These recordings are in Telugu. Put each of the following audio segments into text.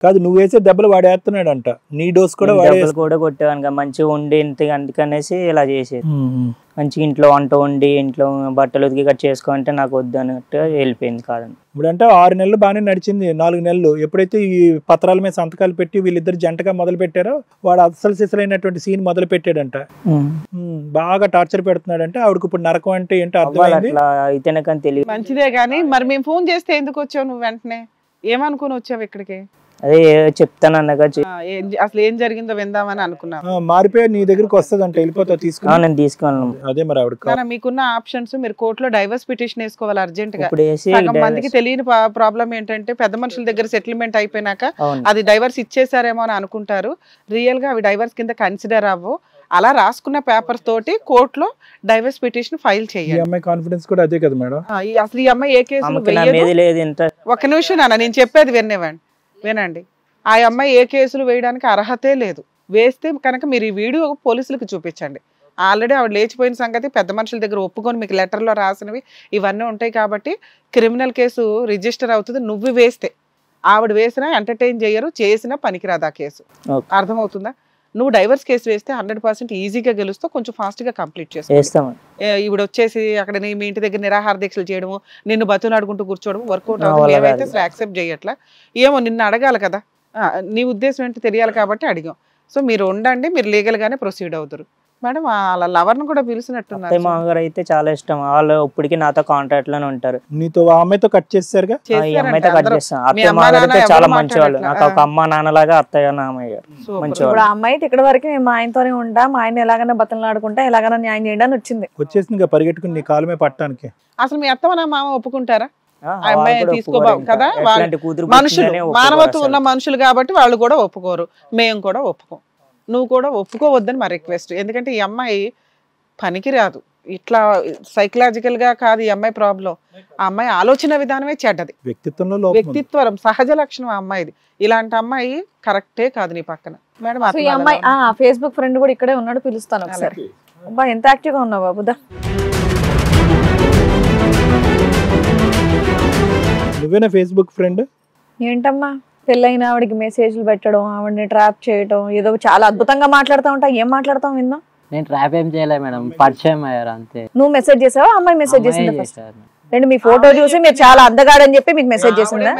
కాదు నువ్వు వేసే దెబ్బలు వాడేస్తున్నాడంట, నీ డోస్ కూడా దెబ్బలు కూడా కొట్టేవాను మంచిగా ఉండి అందుకనేసి ఇలా చేసేది. మంచిగా ఇంట్లో వంట వండి ఇంట్లో బట్టలు ఉతికి కట్ చేసుకోవాలంటే నాకు వద్దు అన్నట్టు వెళ్ళిపోయింది. కాదండి ఇప్పుడంటే 6 నెలలు బాగానే నడిచింది, 4 నెలలు ఎప్పుడైతే ఈ పత్రాల మీద సంతకాలు పెట్టి వీళ్ళిద్దరు జంటగా మొదలు పెట్టారో వాడు అసలు సిసలైనటువంటి సీన్ మొదలు పెట్టాడంట. బాగా టార్చర్ పెడుతున్నాడంటే ఆవిడకి ఇప్పుడు నరకం అంటే ఏంటో అర్థమైంది. అట్లా అయితేనే కానీ తెలియదు. మంచిదే కానీ మరి మేము ఫోన్ చేస్తే ఎందుకు వచ్చావు నువ్వు? వెంటనే ఏమనుకుని వచ్చావు ఇక్కడికి? అదే చెప్తాను అన్నగా అసలు ఏం జరిగిందో విందామని అనుకున్నాను. మారిపోయి నీ దగ్గరికి వస్తుందంట, వెళ్ళిపోతావు తీసుకున్నా. నేను తీసుకున్నాను. అదే మరి ఆవిడ మీకున్న ఆప్షన్స్, మీరు కోర్టులో డైవర్స్ పిటిషన్ వేసుకోవాలి అర్జెంట్ గా. మందికి తెలియని ప్రాబ్లం ఏంటంటే పెద్ద మనుషుల దగ్గర సెటిల్మెంట్ అయిపోయినాక అది డైవర్స్ ఇచ్చేసారేమో అని అనుకుంటారు. రియల్ గా అవి డైవర్స్ కింద కన్సిడర్ అవ్వవు. అలా రాసుకున్న పేపర్స్ తోటి కోర్టులో డైవర్స్ పిటిషన్ ఫైల్ చేయాలి. ఈ అమ్మాయి కాన్ఫిడెన్స్ కూడా అదే కదా మేడం. అసలు ఈ అమ్మాయి ఏ కేసులు వేయదు. ఒక నిమిషం నాన్న, నేను చెప్పేది వినండి. ఆ అమ్మాయి ఏ కేసులు వేయడానికి అర్హతే లేదు. వేస్తే కనుక మీరు ఈ వీడియో పోలీసులకు చూపించండి. ఆల్రెడీ ఆవిడ లేచిపోయిన సంగతి పెద్ద మనుషుల దగ్గర ఒప్పుకొని మీకు లెటర్లో రాసినవి ఇవన్నీ ఉంటాయి కాబట్టి క్రిమినల్ కేసు రిజిస్టర్ అవుతుంది. నువ్వు వేస్తే, ఆవిడ వేసినా ఎంటర్టైన్ చేయరు, చేసినా పనికిరాదు ఆ కేసు. అర్థమవుతుందా? నువ్వు డైవర్స్ కేసు వేస్తే 100% ఈజీగా గెలుస్తావు, కొంచెం ఫాస్ట్గా కంప్లీట్ చేస్తావు. ఈవిడ వచ్చేసి అక్కడ మీ ఇంటి దగ్గర నిరాహార దీక్షలు చేయడము, నిన్ను బతులాడుకుంటూ కూర్చోవడం వర్కౌట్ అవుతుంది. ఏవైతే అసలు యాక్సెప్ట్ చేయట్లా, ఏమో నిన్ను అడగాలి కదా, నీ ఉద్దేశం ఏంటో తెలియాలి కాబట్టి అడిగాం. సో మీరు ఉండండి, మీరు లీగల్గానే ప్రొసీడ్ అవుతారు. మేడం వాళ్ళ లవర్ను కూడా పిలిచినట్టున్నారు. మామగారు అయితే చాలా ఇష్టం, వాళ్ళు ఇప్పటికీ నాతో కాంటాక్ట్ లోనే ఉంటారు. నీతో ఆ అమ్మాయితో కట్ చేస్తారుగా? ఈ అమ్మాయితో కట్ చేస్తాను. అత్తయ్య మామగారు చాలా మంచి వాళ్ళు, నాకు ఒక అమ్మ నాన్నలాగా అత్తయ్య నామయ్య మంచి వాళ్ళు. ఇప్పుడు ఆ అమ్మాయి ఇక్కడ వరకు మేము మా ఆయనతోనే ఉంటా, మా ఆయన ఎలాగైనా బతలాడుకుంటా, ఎలాగైనా న్యాయం చేయడానికి వచ్చేసింది పరిగెట్టుకుని నీ కాలమే పట్టడానికి. అసలు మీ అత్తమ్మ నా మామ ఒప్పుకుంటారా? అమ్మాయి తీసుకోబావు కదా, మనుషులు మానవత్వం ఉన్న మనుషులు కాబట్టి వాళ్ళు కూడా ఒప్పుకోరు, మేము కూడా ఒప్పుకోం. నువ్వు కూడా ఒప్పుకోవద్దని మా రిక్వెస్ట్. ఎందుకంటే ఈ అమ్మాయి పనికిరాదు, ఇట్లా సైకలాజికల్ గా కాదు ఈ అమ్మాయి ప్రాబ్లం. ఆ అమ్మాయి ఆలోచన విధానమే చెడ్డది, వ్యక్తిత్వం సహజ లక్షణం ఆ అమ్మాయిది. ఇలాంటి అమ్మాయి కరెక్టే కాదు నీ పక్కన. మేడం ఈ అమ్మాయి ఫేస్బుక్ ఫ్రెండ్ కూడా ఇక్కడే ఉన్నాడు, పిలుస్తాను ఒకసారి. అబ్బా ఎంత యాక్టివ్ గా ఉన్నావు బాబుదా. నువ్వేనా ఫేస్బుక్ ఫ్రెండ్? ఏంటమ్మా పెళ్ళైన ఆవిడకి మెసేజ్లు పెట్టడం, ఆవిడని ట్రాప్ చేయడం, ఏదో చాలా అద్భుతంగా మాట్లాడుతూ ఉంటా. ఏం మాట్లాడతావు విందా? నేను ట్రాప్ ఏం చేయలే మేడం, పరిచయం అయ్యారు అంతే. నువ్వు మెసేజ్ చేసావా? అమ్మాయి మెసేజ్ చేసింది ఫస్ట్? రెండు మీ ఫోటో చూసి మీరు చాలా అందగాడని చెప్పి మీకు మెసేజ్ చేసిందా?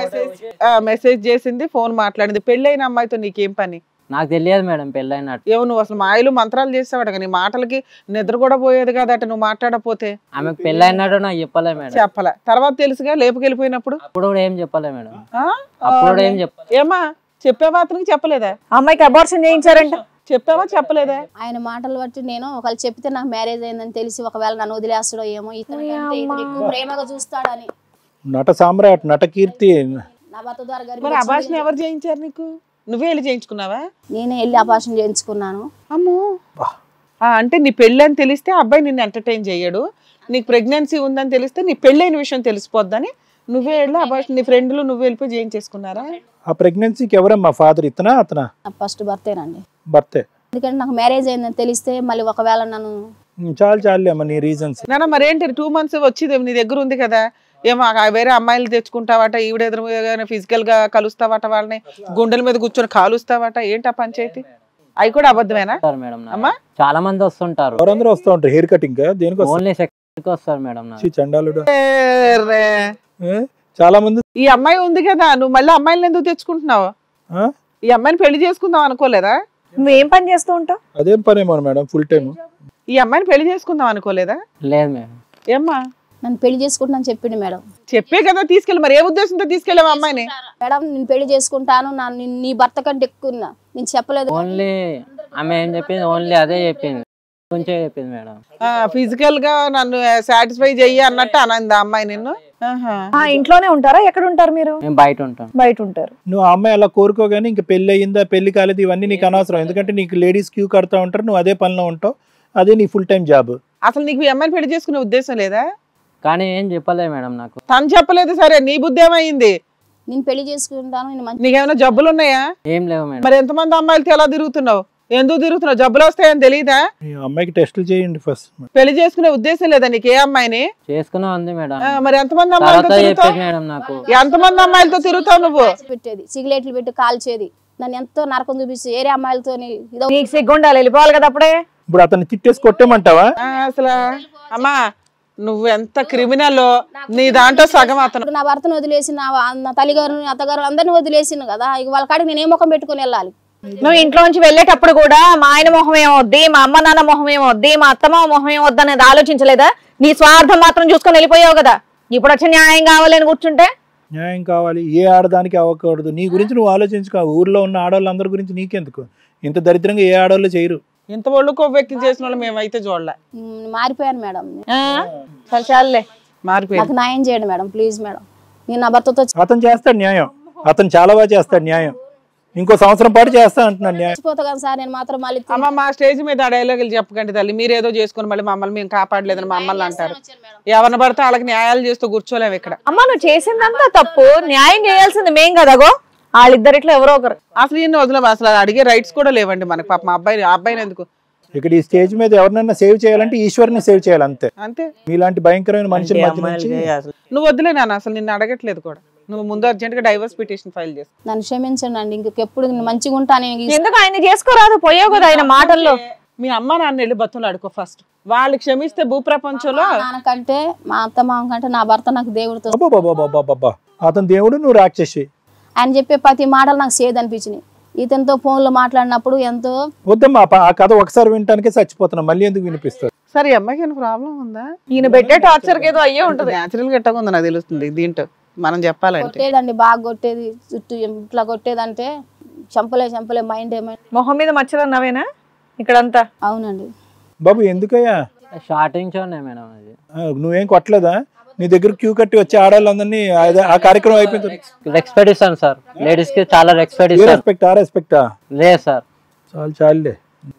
మెసేజ్ చేసింది, ఫోన్ మాట్లాడింది. పెళ్ళైన అమ్మాయితో నీకేం పని? నాకు తెలియదు మేడం పెళ్ళైనట్టు. ఏమో నువ్వు అసలు మాయలు మంత్రాలు చేసావాడు, నీ మాటలకి నిద్ర కూడా పోయేది కదట నువ్వు మాట్లాడపోతే. ఆమెకు పెళ్ళైనట్టు నాకు చెప్పలే మేడం. చెప్పలే, తర్వాత తెలుసుగా లేపుకెళ్ళిపోయినప్పుడు. అప్పుడు కూడా ఏం చెప్పలే మేడం, అప్పుడు కూడా ఏం చెప్పలే. ఏమా చెప్పావా? అతనికి చెప్పలేదా? అమ్మాయికి అబార్షన్ చేయించారంట, చెప్పావా? చెప్పలేదా? ఆయన మాటలు బట్టి నేను ఒకళ్ళు చెప్తే నాకు మ్యారేజ్ అయిందని తెలిసి ఒకవేళ నన్ను వదిలేస్తాడో ఏమో, ఇతను ప్రేమగా చూస్తాడని. నట సామ్రాట్, నట కీర్తి. నా భర్త ద్వారా గారు. మరి అబార్షన్ ఎవరు చేయించారు నీకు? నువ్వే వెళ్ళి చేయించుకున్నావా? నేనే వెళ్ళి అబార్షన్ చేయించుకున్నాను. అమ్మో, అంటే నీ పెళ్ళి అని తెలిస్తే అబ్బాయి నిన్ను ఎంటర్టైన్ చేయడు, నీకు ప్రెగ్నెన్సీ ఉందని తెలిస్తే నీ పెళ్ళైన విషయం తెలిసిపోద్దని నువ్వే వెళ్ళి అబార్షన్, నీ ఫ్రెండ్లు నువ్వు వెళ్ళిపోయి చేయించేసుకున్నారా? ఆ ప్రెగ్నెన్సీకి ఎవరమ్మా ఫాదర్? ఇతనా అతనా? ఫస్ట్ భర్తేనండి. భర్తే. ఎందుకంటే నాకు మ్యారేజ్ అయిందని తెలిస్తే మళ్ళీ ఒకవేళ నన్ను చాలు అమ్మ నీ రీజన్స్. నాన్న మరేంటి 2 months వచ్చింది నీ దగ్గర ఉంది కదా, ఏమో వేరే అమ్మాయిలు తెచ్చుకుంటావట, ఈవిడ ఎదురు ఫిజికల్ గా కలుస్తావట, వాళ్ళని గుండెల మీద కూర్చొని కాలుస్తావట, ఏంటి ఆ పంచాయతీ? అవి కూడా అబద్ధమేనా అమ్మా? చాలా మంది వస్తుంటారు, ఎవరందరూ వస్తూ ఉంటారు. హెయిర్ కటింగ్ దేనికి? ఓన్లీ సెక్స్ వస్తారు మేడం. చండాలుడు చాలా మంది. ఈ అమ్మాయి ఉంది కదా, నువ్వు మళ్ళీ అమ్మాయిలను ఎందుకు తెచ్చుకుంటున్నావు? ఈ అమ్మాయిని పెళ్లి చేసుకుందాం అనుకోలేదా? నువ్వేం పని చేస్తూ ఉంటావు? అదేం పనేమో మేడం, ఫుల్ టైం. ఈ అమ్మాయిని పెళ్లి చేసుకుందాం అనుకోలేదా? లేదు మేడం. ఏమ్మా? నన్ను పెళ్లి చేసుకుంటాను చెప్పిండు మేడం. చెప్పే కదా తీసుకెళ్ళి, మరి ఏ ఉద్దేశంతో తీసుకెళ్ళావు అమ్మాయిని? మేడం నేను పెళ్లి చేసుకుంటాను, నీ భర్త కంటే ఎక్కువ నేను చెప్పలేదు. ఓన్లీ ఆమె ఏం చెప్పింది, ఓన్లీ అదే చెప్పింది, కొంచెం చెప్పింది మేడం. ఫిజికల్ గా నన్ను సాటిస్ఫై చెయ్యి అన్నట్టు అనంది ఆ అమ్మాయి నిన్ను. ఇంట్లోనే ఉంటారా? ఎక్కడ ఉంటారు మీరు? బయట ఉంటాం. బయట ఉంటారు. నువ్వు ఆ అమ్మాయి అలా కోరుకోగానే ఇంకా పెళ్లి అయ్యిందా పెళ్లి కాలేదు ఇవన్నీ నీకు అనవసరం, ఎందుకంటే నీకు లేడీస్ క్యూ కడతా ఉంటారు, నువ్వు అదే పనిలో ఉంటావు, అదే నీ ఫుల్ టైం జాబ్. అసలు నీకు ఈ అమ్మాయిని పెళ్లి చేసుకునే ఉద్దేశం లేదా? కానీ ఏం చెప్పలేదు మేడం నాకు. తను చెప్పలేదు, సరే నీ బుద్ధి ఏమైంది? నేను పెళ్లి చేసుకుంటాను. నీకేమైనా జబ్బులు ఉన్నాయా? ఏం లేవు మేడం. మరి ఎంతమంది అమ్మాయిలతో ఎలా తిరుగుతున్నావు? ఎందుకు తిరుగుతున్నావు? జబ్బులు వస్తాయని తెలియదా? అమ్మాయికి టెస్టులు చేయండి ఫస్ట్. పెళ్లి చేసుకునే ఉద్దేశం లేదా నీకు? ఏ అమ్మాయిని చేసుకున్నా ఉంది మేడం. మరి ఎంతమంది అమ్మాయిలతో తిరుగుతావు? మేడం నాకు ఎంతమంది అమ్మాయిలతో తిరుగుతావు నువ్వు? పెట్టేది సిగరెట్లు పెట్టి కాల్చేది, నన్ను ఎంతో నరకం చూపిస్తే ఏరే అమ్మాయిలతో నీకు సిగ్గుండాలి, వెళ్ళిపోవాలి కదా అప్పుడే. ఇప్పుడు అతన్ని తిట్టేసి కొట్టేమంటావా? అసలు అమ్మా నువ్వు ఎంత క్రిమినల్, నీ దాంట్లో సగం అతను. నా భర్తను వదిలేసి నా తల్లిగారు అత్తగారు అందరిని వదిలేసింది కదా, ఇక వాళ్ళ కాడికి నేను ఏ ముఖం పెట్టుకుని వెళ్ళాలి? నువ్వు ఇంట్లో నుంచి వెళ్ళేటప్పుడు కూడా మా ఆయన మొహం ఏమొద్ది, మా అమ్మ నాన్న మొహం ఏమొద్ది, మా అత్తమ్మ మొహం ఏమొద్ది అనేది ఆలోచించలేదా? నీ స్వార్థం మాత్రం చూసుకొని వెళ్ళిపోయావు కదా. ఇప్పుడు వచ్చి న్యాయం కావాలని కూర్చుంటే న్యాయం కావాలి, ఏ ఆడదానికి అవ్వకూడదు. నీ గురించి నువ్వు ఆలోచించుకో, ఊర్లో ఉన్న ఆడవాళ్ళందరి గురించి నీకెందుకు? ఇంత దరిద్రంగా ఏ ఆడవాళ్ళు చేయరు. ఇంత ఒళ్ళు కొవ్వెక్కి చేసిన వాళ్ళు మేమైతే చూడలే. మారిపోయాను మేడం, చాలే మారిపోయాను. నాకు న్యాయం చేయండి మేడం, ప్లీజ్ మేడం. నేను నా భర్తతో అతను చేస్తాడు న్యాయం, అతను చాలా బాగా చేస్తాడు న్యాయం. ఇంకో సంవత్సరం పాటు చేస్తా అంటున్నాను న్యాయం. చచ్చిపోతా సార్ నేను మాత్రం మళ్ళీ. అమ్మ మా స్టేజ్ మీద ఆ డైలాగులు చెప్పకండి తల్లి. మీరు ఏదో చేసుకుని మళ్ళీ మమ్మల్ని మేము కాపాడలేదని మమ్మల్ని అంటారు. ఎవరిని పడితే వాళ్ళకి న్యాయాలు చేస్తూ కూర్చోలేము ఇక్కడ. అమ్మ నువ్వు చేసిందంతా తప్పు, న్యాయం చేయాల్సింది మేం కదగో. వాళ్ళిద్దరిట్లో ఎవరో ఒకరు. అసలు ఈయన వదిలేం, అసలు అడిగే రైట్స్ కూడా లేవండి మనకి. పాప మా అబ్బాయిని ఎందుకు ఇక్కడ ఈ స్టేజ్ మీద ఎవరినైనా సేవ్ చేయాలంటే ఈశ్వర్ని సేవ్ చేయాలి అంతే. అంతే. మీలాంటి భయంకరమైన మనుషుల మధ్య నుంచి నువ్వు వదిలే నాన్న, అసలు నిన్ను అడగట్లేదు కూడా. నువ్వు ముందు అర్జెంట్ గా డైవర్స్ పిటిషన్ ఫైల్ చేసి నన్ను క్షమించండి అండి, ఇంకెప్పుడు మంచిగా ఉంటాను. ఎందుకు ఆయన చేసుకోరాదు? పోయావు కదా ఆయన మాటల్లో. మీ అమ్మ నాన్న వెళ్ళి బతులు అడుకో ఫస్ట్. వాళ్ళు క్షమిస్తే భూప్రపంచంలో నాన్నకంటే మా అత్త మామ కంటే నా భర్త నాకు దేవుడితో. అతను దేవుడు, నువ్వు రాక్షసి. ఆయన చెప్పే ప్రతి మాటలు నాకు సేద్ అనిపించినాయి. ఇతనితో ఫోన్ లో మాట్లాడినప్పుడు ఎంతో. వద్దమ్మా, ఆ కథ ఒకసారి వినటానికే చచ్చిపోతున్నా, మళ్ళీ ఎందుకు వినిపిస్తారు? సరే అమ్మాయికి ప్రాబ్లం ఉందా? ఈయన పెట్టే టార్చర్ ఏదో అయ్యే ఉంటుంది. న్యాచురల్ గా ఎట్టగా ఉంది నాకు తెలుస్తుంది. దీంట్లో మనం చెప్పాలంటే కొట్టేదండి, బాగా కొట్టేది, చుట్టూ ఇట్లా కొట్టేదంటే చంపలే మైండ్ ఏమైనా. మొహం మీద మచ్చలు అన్నావేనా ఇక్కడంతా? అవునండి బాబు. ఎందుకయ్యా? స్టార్టింగ్ మేడం అది. నువ్వేం కొట్టలేదా? నీ దగ్గర క్యూ కట్టి వచ్చే ఆడవాళ్ళందరినీ ఆ కార్యక్రమం అయిపోయింది. రెస్పెక్ట్ ఇస్తాను సార్, లేడీస్ కి చాలా రెస్పెక్ట్ ఇస్తాను. రెస్పెక్టా? లేదు సార్, చాలులే.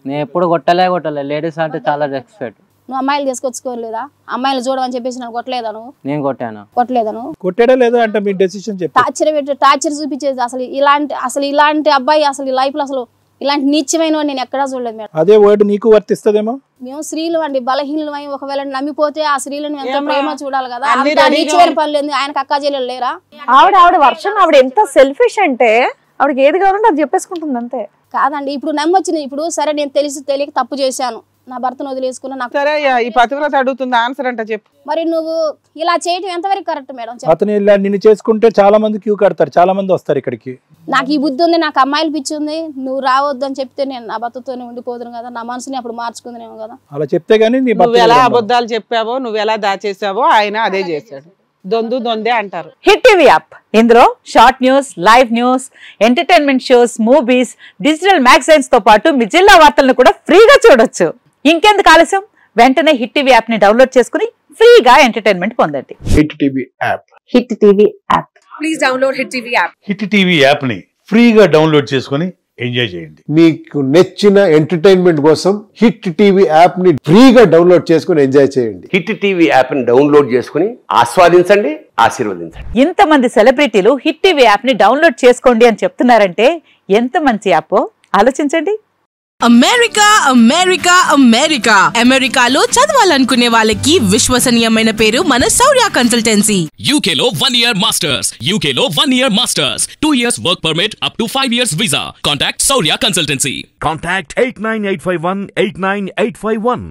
నేను ఎప్పుడు కొట్టలే, లేడీస్ అంటే చాలా రెస్పెక్ట్. నువ్వు అమ్మాయిలు తీసుకొచ్చుకోలేదా? అమ్మాయిలు చూడమని చెప్పేసి నన్ను కొట్టలేదా నువ్వు? నేను కొట్టాను. కొట్టలేదా నువ్వు? కొట్టాడా లేదా అంటే మీ డెసిషన్ చెప్పు. టార్చర్ చూపించేది. అసలు ఇలాంటి అబ్బాయి అసలు ఈ లైఫ్ లో అసలు ఇలాంటి నీచమైన నేను ఎక్కడా చూడలేదు మేడం. అదే వర్డ్ నీకు వర్తిస్తుందేమో. మేము స్త్రీలు అండి, బలహీనమై ఒకవేళ నమ్మిపోతే ఆ స్త్రీలను ఎంత ప్రేమ చూడాలి కదా. నీచమైన పనులు ఏంది? ఆయనకు అక్కా చెల్లెలు లేరా? ఆవిడ వర్షం ఆవిడ ఎంత సెల్ఫిష్ అంటే ఆవిడకి ఏది కావాలంటే అది చెప్పేసుకుంటుంది అంతే. కాదండి, ఇప్పుడు నమ్మొచ్చింది. ఇప్పుడు సరే నేను తెలియక తప్పు చేశాను, నా భర్తను వదిలేసుకున్నా. నాకు సరే ఈ పతివ్రత అడుగుతుంది ఆన్సర్ అంటే చెప్పు. మరి నువ్వు ఇలా చేయటం ఎంతవరకు కరెక్ట్ మేడం? అతను ఇలా నిన్ను చేసుకుంటే చాలా మంది క్యూ కడతారు, చాలా మంది వస్తారు ఇక్కడికి. నాకు ఈ బుద్ధి ఉంది, నాకు అమ్మాయిలు పిచ్చి ఉంది. నువ్వు రావద్దు అని చెప్తే నేను నా భర్తతోనే ఉండిపోదును కదా, నా మనసుని అప్పుడు మార్చుకుందేమో కదా. అలా చెప్తే గానీ నువ్వు ఎలా అబద్ధాలు చెప్పావో, నువ్వు ఎలా దాచేసావో ఆయన అదే చేశాడు. దొందే అంటారు. హిట్ టీవీ యాప్, ఇందులో short news, live news, entertainment shows, movies, digital magazines తో పాటు మీ జిల్లా వార్తలను కూడా ఫ్రీగా చూడొచ్చు. ఇంకెందుకు ఆలస్యం, వెంటనే హిట్ టీవీ యాప్ ని డౌన్లోడ్ చేసుకుని ఫ్రీగా ఎంటర్టైన్మెంట్ పొందండి. Hit TV app. Hit TV app. Please download hit TV app. Hit TV app ని ఫ్రీగా డౌన్లోడ్ చేసుకుని ఎంజాయ్ చేయండి. మీకు నచ్చిన ఎంటర్టైన్మెంట్ కోసం హిట్ టీవీ యాప్ ని ఫ్రీగా డౌన్లోడ్ చేసుకుని ఎంజాయ్ చేయండి. హిట్ టీవీ యాప్ ని డౌన్లోడ్ చేసుకుని ఆస్వాదించండి, ఆశీర్వదించండి. ఇంతమంది సెలబ్రిటీలు హిట్ టీవీ యాప్ ని డౌన్లోడ్ చేసుకోండి అని చెప్తున్నారంటే ఎంత మంచి యాప్ ఆలోచించండి. అమెరికా అమెరికా అమెరికా అమెరికాలో చదవాలనుకునే వాళ్ళకి విశ్వసనీయమైన పేరు మన శౌర్య కన్సల్టెన్సీ. యూకేలో 1 year మాస్టర్స్, యూకేలో 1 year masters, 2 years work permit up to 5 years visa. Contact Shaurya consultancy. Contact 89851 89851.